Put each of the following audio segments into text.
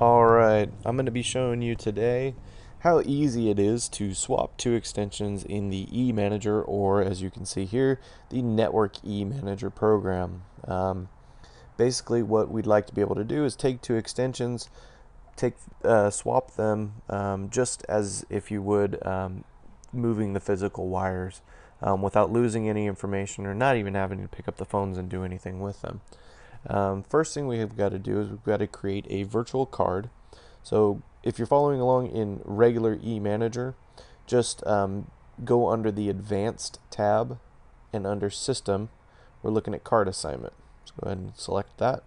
Alright, I'm going to be showing you today how easy it is to swap two extensions in the Emanager, or as you can see here, the Network Emanager program. Basically what we'd like to be able to do is take two extensions, swap them just as if you would moving the physical wires without losing any information or not even having to pick up the phones and do anything with them. First thing we've got to do is we've got to create a virtual card. So if you're following along in regular eManager, just go under the Advanced tab, and under System, we're looking at Card Assignment. So go ahead and select that.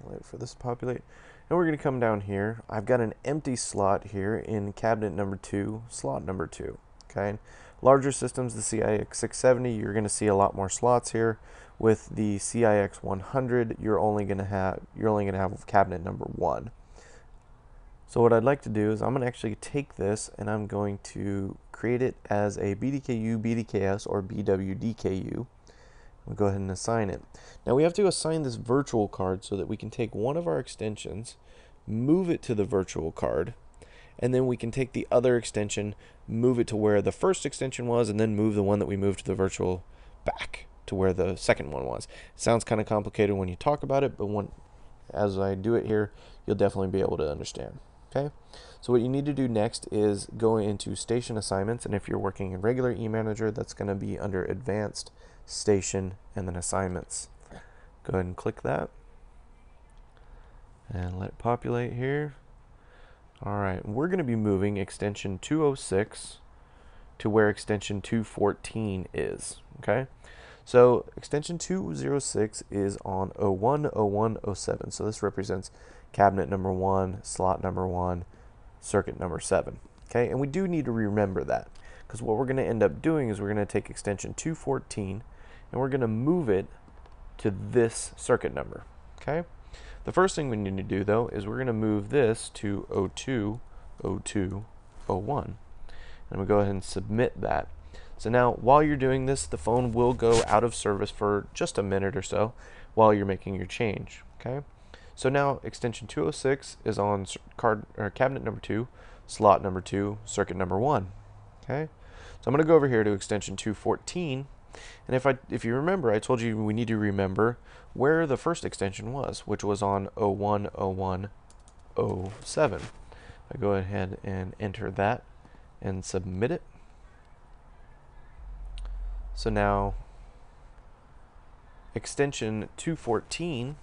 Wait for this to populate. And we're going to come down here. I've got an empty slot here in cabinet number 2, slot number 2. Okay. Larger systems, the CIX 670, you're going to see a lot more slots here. With the CIX 100, you're only going to have cabinet number 1. So what I'd like to do is I'm going to actually take this and I'm going to create it as a BDKU, BDKS, or BWDKU. We'll go ahead and assign it. Now we have to assign this virtual card so that we can take one of our extensions, move it to the virtual card, and then we can take the other extension, move it to where the first extension was, and then move the one that we moved to the virtual back to where the second one was. It sounds kind of complicated when you talk about it, but as I do it here, you'll definitely be able to understand. Okay, so what you need to do next is go into Station Assignments, and if you're working in regular eManager, that's going to be under Advanced, Station, and then Assignments. Go ahead and click that, and let it populate here. Alright, we're going to be moving extension 206 to where extension 214 is. Okay, so extension 206 is on 010107, so this represents cabinet number 1, slot number 1, circuit number 7. Okay, and we do need to remember that, because what we're going to end up doing is we're going to take extension 214 and we're going to move it to this circuit number. Okay, the first thing we need to do though is we're going to move this to 020201, and we'll go ahead and submit that. So now while you're doing this, the phone will go out of service for just a minute or so while you're making your change. Okay, so now extension 206 is on cabinet number 2, slot number 2, circuit number 1. Okay, so I'm going to go over here to extension 214, and if you remember, I told you we need to remember where the first extension was, which was on 010107. I go ahead and enter that and submit it. So now extension 214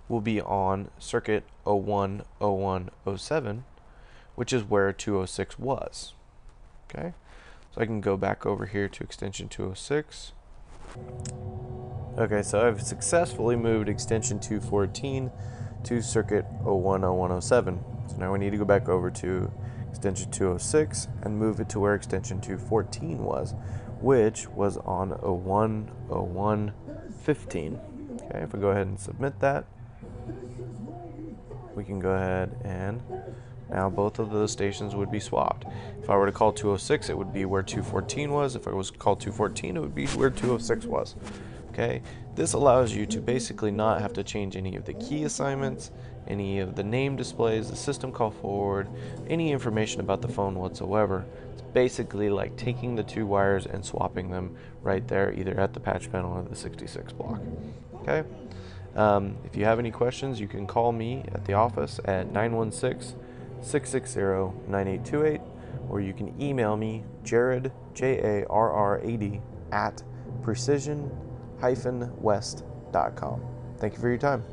will be on circuit 010107, which is where 206 was. Okay, so I can go back over here to extension 206. Okay, so I've successfully moved extension 214 to circuit 010107. So now we need to go back over to extension 206 and move it to where extension 214 was, which was on 010115. Okay, if we go ahead and submit that, we can go ahead and now both of those stations would be swapped. If I were to call 206, it would be where 214 was. If I was to call 214, it would be where 206 was. Okay, this allows you to basically not have to change any of the key assignments, any of the name displays, the system call forward, any information about the phone whatsoever. It's basically like taking the two wires and swapping them right there, either at the patch panel or the 66 block. Okay, if you have any questions, you can call me at the office at 916-660-9828, or you can email me, Jared, Jarrad, at precision-west.com. Thank you for your time.